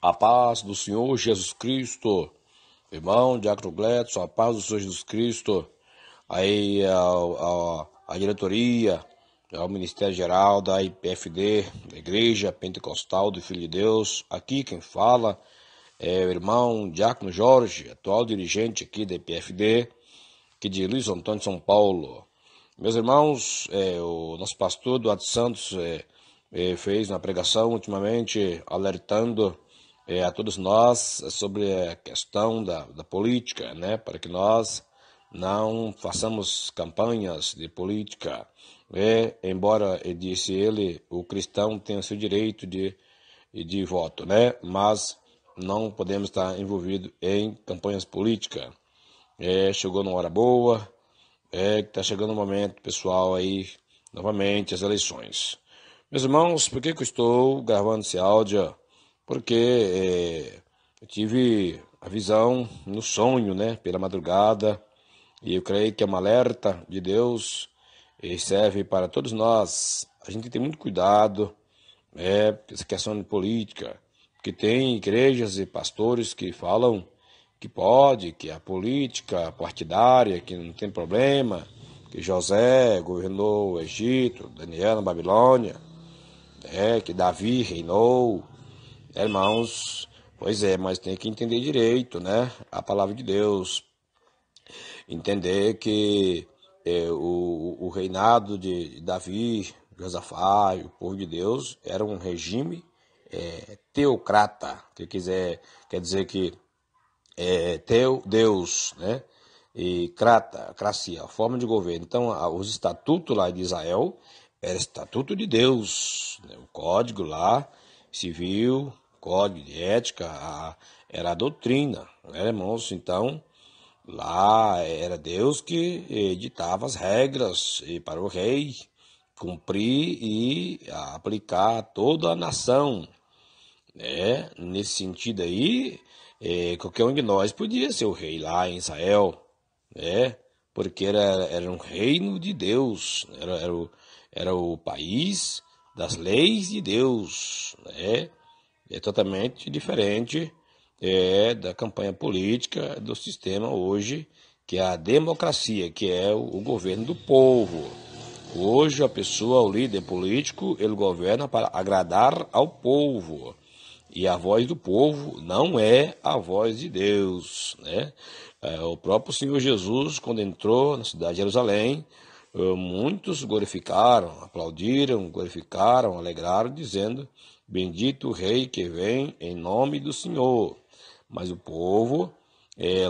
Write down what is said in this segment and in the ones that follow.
A paz do Senhor Jesus Cristo, irmão Diácono Gledson, a paz do Senhor Jesus Cristo, aí a diretoria, ao Ministério Geral da IPFD, da Igreja Pentecostal do Filho de Deus. Aqui quem fala é o irmão Diácono Jorge, atual dirigente aqui da IPFD, aqui de Luiz Antônio, São Paulo. Meus irmãos, o nosso pastor Eduardo Santos fez uma pregação ultimamente alertando a todos nós sobre a questão da política, né? Para que nós não façamos campanhas de política. Embora, disse ele, o cristão tem o seu direito de voto, né? Mas não podemos estar envolvidos em campanhas políticas. Chegou numa hora boa, que está chegando o momento, pessoal, aí, novamente, as eleições. Meus irmãos, por que eu estou gravando esse áudio? Porque eu tive a visão no sonho, né, pela madrugada, e eu creio que é um alerta de Deus e serve para todos nós. A gente tem muito cuidado com essa questão de política, porque tem igrejas e pastores que falam que pode, que a política partidária, que não tem problema, que José governou o Egito, Daniel na Babilônia, que Davi reinou, irmãos, pois mas tem que entender direito, né, a palavra de Deus, entender que o reinado de Davi, Josafá e o povo de Deus era um regime teocrata, que quer dizer que Deus, né? E cracia, a forma de governo. Então, os estatutos lá de Israel era estatuto de Deus, né? O código lá, civil, código de ética, era a doutrina, né, irmãos? Então, lá era Deus que editava as regras para o rei cumprir e aplicar a toda a nação. Nesse sentido aí, qualquer um de nós podia ser o rei lá em Israel, porque era um reino de Deus, era o país das leis de Deus, É totalmente diferente da campanha política do sistema hoje, que é a democracia, que é o governo do povo. Hoje a pessoa, o líder político, ele governa para agradar ao povo. E a voz do povo não é a voz de Deus, né? O próprio Senhor Jesus, quando entrou na cidade de Jerusalém, muitos glorificaram, aplaudiram, glorificaram, alegraram, dizendo: bendito o Rei que vem em nome do Senhor. Mas o povo,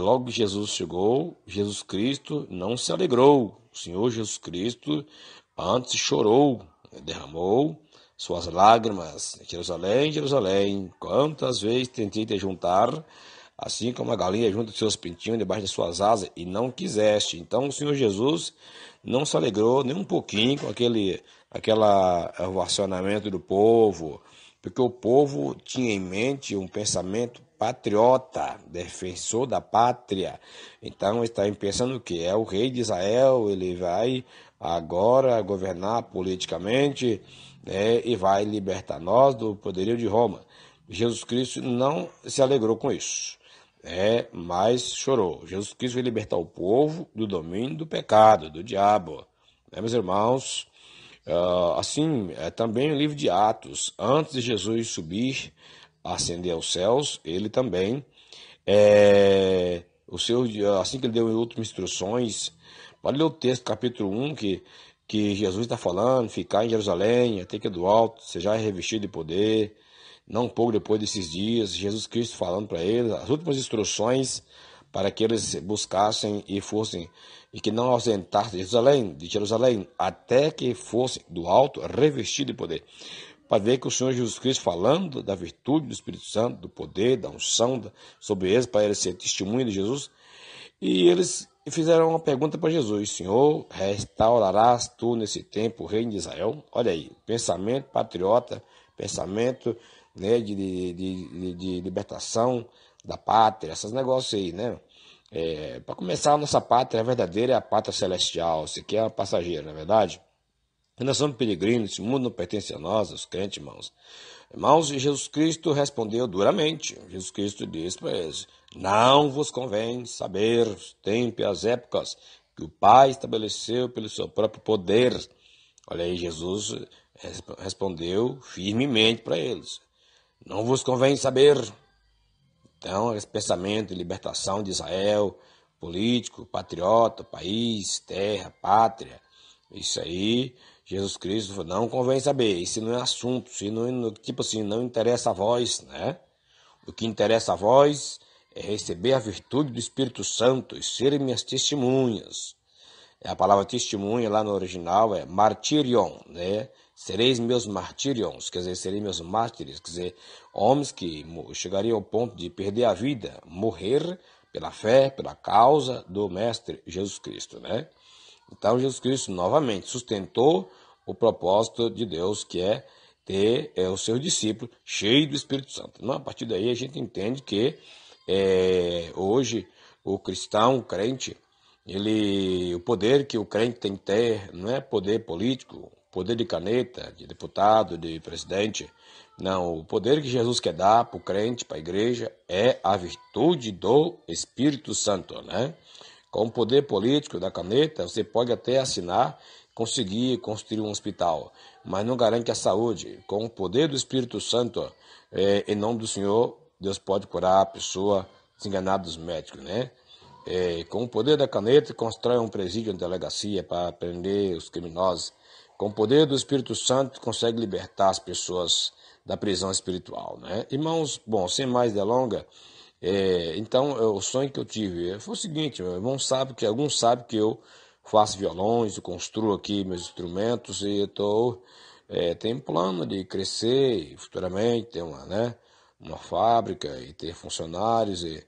logo que Jesus chegou, Jesus Cristo não se alegrou. O Senhor Jesus Cristo antes chorou, derramou suas lágrimas. Jerusalém, Jerusalém, quantas vezes tentei te juntar, assim como a galinha junta seus pintinhos debaixo de suas asas, e não quiseste. Então o Senhor Jesus não se alegrou nem um pouquinho com aquele ovacionamento do povo, porque o povo tinha em mente um pensamento patriota, defensor da pátria. Então está pensando o que? É o rei de Israel, ele vai agora governar politicamente, e vai libertar nós do poderio de Roma. Jesus Cristo não se alegrou com isso, mas chorou. Jesus Cristo vai libertar o povo do domínio do pecado, do diabo, meus irmãos. Assim, também o livro de Atos, antes de Jesus subir, ascender aos céus, ele também, assim que ele deu últimas instruções, pode ler o texto, capítulo 1, que Jesus está falando, ficar em Jerusalém, até que do alto, seja revestido de poder, não pouco depois desses dias, Jesus Cristo falando para eles, as últimas instruções para que eles buscassem e fossem, e que não ausentassem de Jerusalém, até que fossem do alto revestido de poder. Para ver que o Senhor Jesus Cristo falando da virtude do Espírito Santo, do poder, da unção sobre eles, para eles ser testemunha de Jesus, e eles fizeram uma pergunta para Jesus: Senhor, restaurarás tu nesse tempo o reino de Israel? Olha aí, pensamento patriota, pensamento, né, de libertação da pátria, esses negócios aí, né? Para começar, a nossa pátria verdadeira é a pátria celestial, isso aqui é passageiro, não é verdade? Nós somos peregrinos, esse mundo não pertence a nós, os crentes, irmãos. Irmãos, Jesus Cristo respondeu duramente. Jesus Cristo disse para eles: não vos convém saber os tempos e as épocas que o Pai estabeleceu pelo seu próprio poder. Olha aí, Jesus respondeu firmemente para eles: não vos convém saber. Então, esse pensamento de libertação de Israel, político, patriota, país, terra, pátria, isso aí, Jesus Cristo falou, não convém saber, isso não é assunto, isso não, tipo assim, não interessa a vós, né? O que interessa a vós é receber a virtude do Espírito Santo e serem minhas testemunhas. A palavra testemunha lá no original é martirion, né? Sereis meus martirions, quer dizer, sereis meus mártires, quer dizer, homens que chegariam ao ponto de perder a vida, morrer pela fé, pela causa do Mestre Jesus Cristo, né? Então, Jesus Cristo novamente sustentou o propósito de Deus, que é ter os seus discípulos cheios do Espírito Santo. Então, a partir daí, a gente entende que hoje o cristão, o crente, o poder que o crente tem que ter não é poder político, poder de caneta, de deputado, de presidente. Não, o poder que Jesus quer dar para o crente, para a igreja, é a virtude do Espírito Santo, né? Com o poder político da caneta, você pode até assinar, conseguir construir um hospital, mas não garante a saúde. Com o poder do Espírito Santo, em nome do Senhor, Deus pode curar a pessoa desenganada dos médicos, né? Com o poder da caneta, constrói um presídio, uma delegacia para prender os criminosos. Com o poder do Espírito Santo, consegue libertar as pessoas da prisão espiritual, né? Irmãos, bom, sem mais delongas, então o sonho que eu tive foi o seguinte: meu irmão sabe que alguns sabem que eu faço violões, eu construo aqui meus instrumentos e eu tenho plano de crescer e futuramente ter uma fábrica e ter funcionários e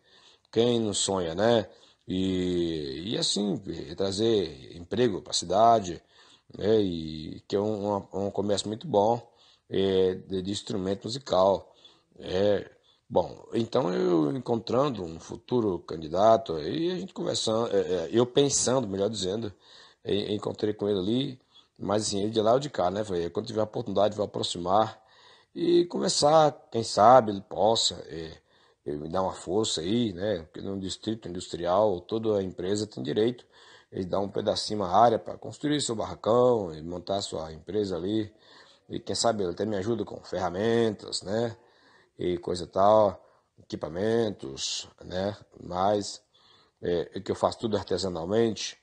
quem não sonha, né? E assim, trazer emprego para a cidade, né? E que é um comércio muito bom de instrumento musical. Bom, então eu encontrando um futuro candidato, e a gente conversando, eu pensando, melhor dizendo, encontrei com ele ali, mas assim, ele de lá ou de cá, né? Falei, quando tiver a oportunidade, vou aproximar e conversar, quem sabe ele possa me dar uma força aí, né? Porque no distrito industrial, toda a empresa tem direito, ele dá um pedacinho, uma área para construir seu barracão e montar sua empresa ali, e quem sabe ele até me ajuda com ferramentas, né? E coisa e tal, equipamentos, né? Mas que eu faço tudo artesanalmente,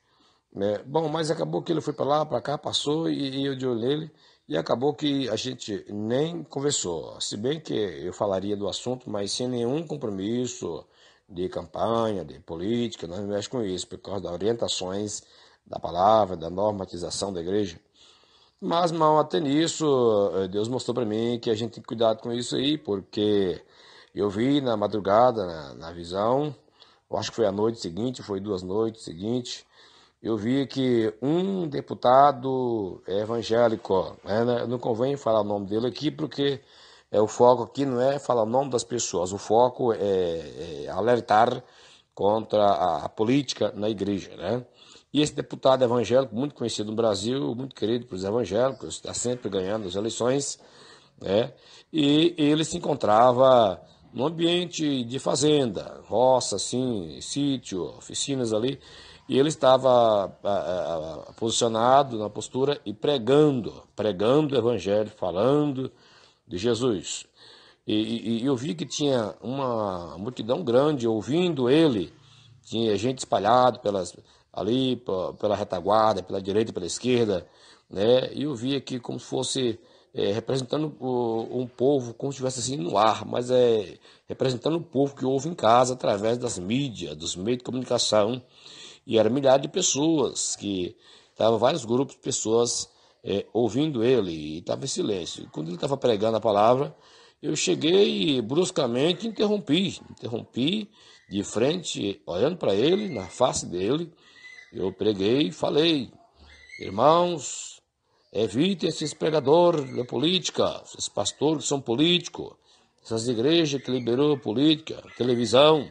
né? Bom, mas acabou que ele foi para lá, para cá, passou e eu de olho nele e acabou que a gente nem conversou. Se bem que eu falaria do assunto, mas sem nenhum compromisso de campanha, de política, nós não mexemos com isso, por causa das orientações da palavra, da normatização da igreja. Mas, mal até nisso, Deus mostrou para mim que a gente tem que cuidar com isso aí, porque eu vi na madrugada, na visão, eu acho que foi a noite seguinte, foi 2 noites seguintes, eu vi que um deputado evangélico, né, não convém falar o nome dele aqui, porque o foco aqui não é falar o nome das pessoas, o foco é alertar contra a política na igreja, né? E esse deputado evangélico, muito conhecido no Brasil, muito querido pelos evangélicos, está sempre ganhando as eleições, né? E ele se encontrava num ambiente de fazenda, roça, assim, sítio, oficinas ali, e ele estava posicionado na postura e pregando o evangelho, falando de Jesus. E eu vi que tinha uma multidão grande ouvindo ele, tinha gente espalhada ali pela retaguarda, pela direita e pela esquerda, né? E eu vi aqui como se fosse representando um povo, como se estivesse assim no ar, mas representando o povo que ouve em casa através das mídias, dos meios de comunicação. E era milhares de pessoas, que estavam vários grupos de pessoas ouvindo ele, e estava em silêncio. E quando ele estava pregando a palavra, eu cheguei e bruscamente interrompi de frente, olhando para ele, na face dele, eu preguei e falei: irmãos, evitem esses pregadores da política, esses pastores que são políticos, essas igrejas que liberou política, televisão,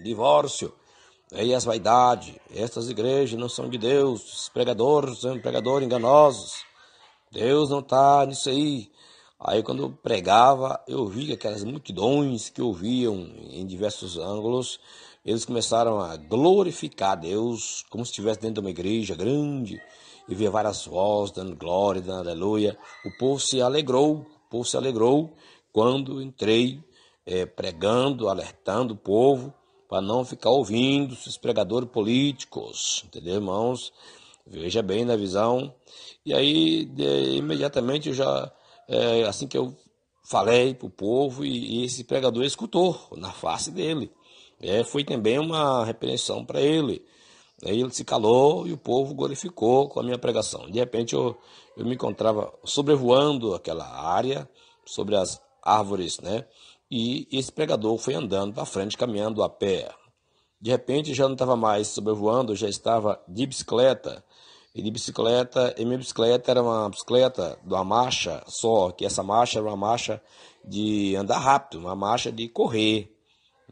divórcio, e as vaidades. Estas igrejas não são de Deus, os pregadores são pregadores enganosos. Deus não está nisso aí. Aí quando eu pregava, eu vi que aquelas multidões que ouviam em diversos ângulos, eles começaram a glorificar Deus, como se estivesse dentro de uma igreja grande, e via várias vozes dando glória, dando aleluia. O povo se alegrou quando entrei pregando, alertando o povo, para não ficar ouvindo esses pregadores políticos, entendeu, irmãos? Veja bem na visão. E aí, imediatamente, eu já, assim que eu falei para o povo, e esse pregador escutou na face dele. Foi também uma repreensão para ele. Aí ele se calou e o povo glorificou com a minha pregação. De repente, eu me encontrava sobrevoando aquela área, sobre as árvores, né? E esse pregador foi andando para frente, caminhando a pé. De repente já não estava mais sobrevoando, já estava de bicicleta. E minha bicicleta era uma bicicleta de uma marcha só, que essa marcha era uma marcha de andar rápido, uma marcha de correr,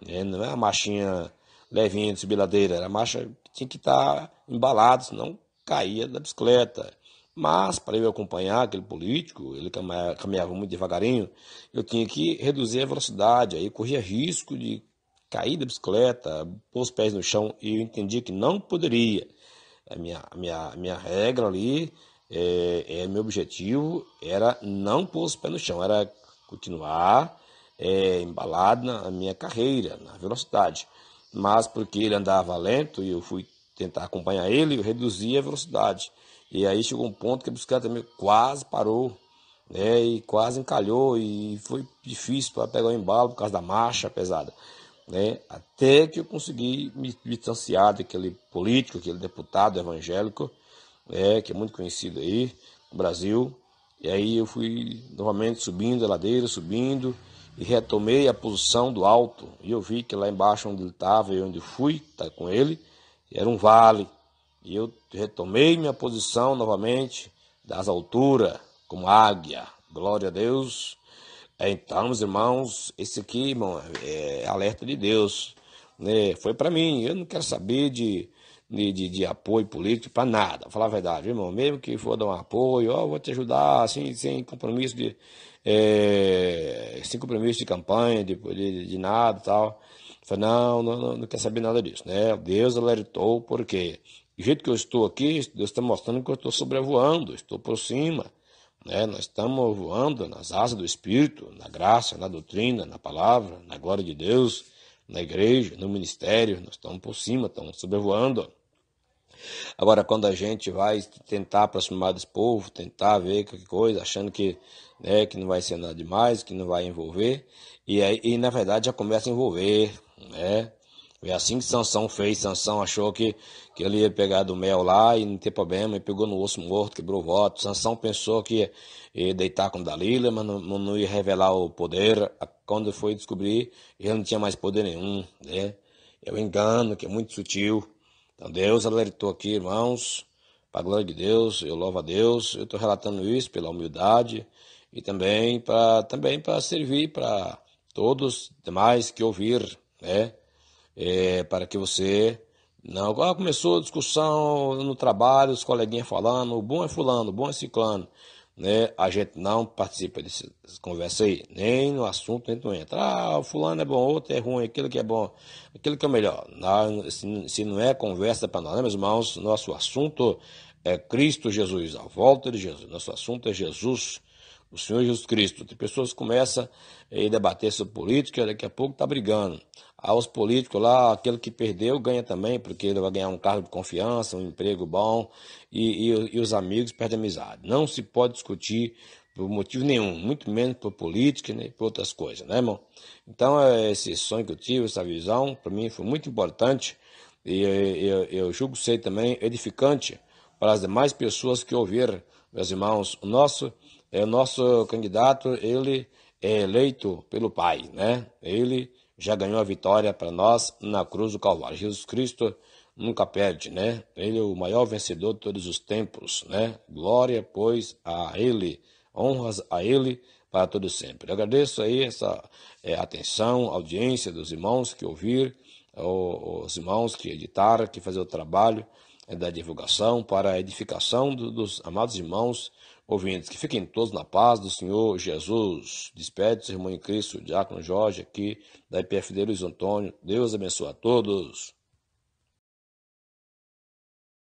né? Não é uma marchinha levinha de subir ladeira, era uma marcha que tinha que estar embalado, senão caía da bicicleta. Mas para eu acompanhar aquele político, ele caminhava muito devagarinho, eu tinha que reduzir a velocidade, aí corria risco de cair da bicicleta, pôr os pés no chão, e eu entendi que não poderia. A minha regra ali, meu objetivo era não pôr os pés no chão, era continuar embalado na minha carreira, na velocidade. Mas porque ele andava lento e eu fui tentar acompanhar ele, eu reduzi a velocidade. E aí chegou um ponto que a bicicleta quase parou, né, e quase encalhou, e foi difícil para pegar o embalo por causa da marcha pesada, né, até que eu consegui me distanciar daquele político, aquele deputado evangélico, que é muito conhecido aí no Brasil. E aí eu fui novamente subindo a ladeira, subindo, e retomei a posição do alto. E eu vi que lá embaixo onde ele estava e onde fui estar com ele, era um vale. E eu retomei minha posição novamente, das alturas, como águia. Glória a Deus. Então, meus irmãos, esse aqui, irmão, é alerta de Deus, né? Foi para mim. Eu não quero saber de apoio político para nada. Vou falar a verdade, irmão. Mesmo que for dar um apoio, ó, vou te ajudar, assim, sem compromisso de campanha, de nada e tal. Falei, não quero saber nada disso, né? Deus alertou, porque do jeito que eu estou aqui, Deus está mostrando que eu estou sobrevoando, estou por cima, né? Nós estamos voando nas asas do Espírito, na graça, na doutrina, na palavra, na glória de Deus, na igreja, no ministério. Nós estamos por cima, estamos sobrevoando. Agora, quando a gente vai tentar aproximar desse povo, tentar ver qualquer coisa, achando que, né, que não vai ser nada demais, que não vai envolver, e na verdade já começa a envolver, né? É assim que Sansão fez. Sansão achou que ele ia pegar do mel lá e não ter problema, e pegou no osso morto, quebrou o voto. Sansão pensou que ia deitar com Dalila, mas não ia revelar o poder. Quando foi descobrir, ele não tinha mais poder nenhum, né? É o engano, que é muito sutil. Então Deus alertou aqui, irmãos, para a glória de Deus. Eu louvo a Deus. Eu estou relatando isso pela humildade e também para servir para todos demais que ouvir, né? Para que você não... Agora começou a discussão no trabalho, os coleguinhas falando, o bom é fulano, o bom é ciclano, né? A gente não participa dessas conversas aí, nem no assunto a gente não entra. Ah, o fulano é bom, outro é ruim, aquilo que é bom, aquilo que é melhor. Não, se não é conversa para nós, né, meus irmãos? Nosso assunto é Cristo Jesus, a volta de Jesus. Nosso assunto é Jesus, o Senhor Jesus Cristo. Tem pessoas que começam a debater sobre política, daqui a pouco está brigando. Os políticos lá, aquele que perdeu ganha também, porque ele vai ganhar um cargo de confiança, um emprego bom, e os amigos perdem a amizade. Não se pode discutir por motivo nenhum, muito menos por política, nem por outras coisas, né, irmão? Então, esse sonho que eu tive, essa visão, para mim foi muito importante, e eu julgo ser também edificante para as demais pessoas que ouviram, meus irmãos. O nosso candidato, ele é eleito pelo Pai, né? Ele já ganhou a vitória para nós na cruz do Calvário. Jesus Cristo nunca perde, né? Ele é o maior vencedor de todos os tempos, né? Glória, pois, a Ele, honras a Ele para todo sempre. Eu agradeço aí essa atenção, audiência dos irmãos que ouviram, os irmãos que editaram, que fazer o trabalho da divulgação para a edificação dos amados irmãos ouvintes. Que fiquem todos na paz do Senhor Jesus. Despede-se, irmão em Cristo, Diácono Jorge, aqui da IPFD Luiz Antônio. Deus abençoe a todos.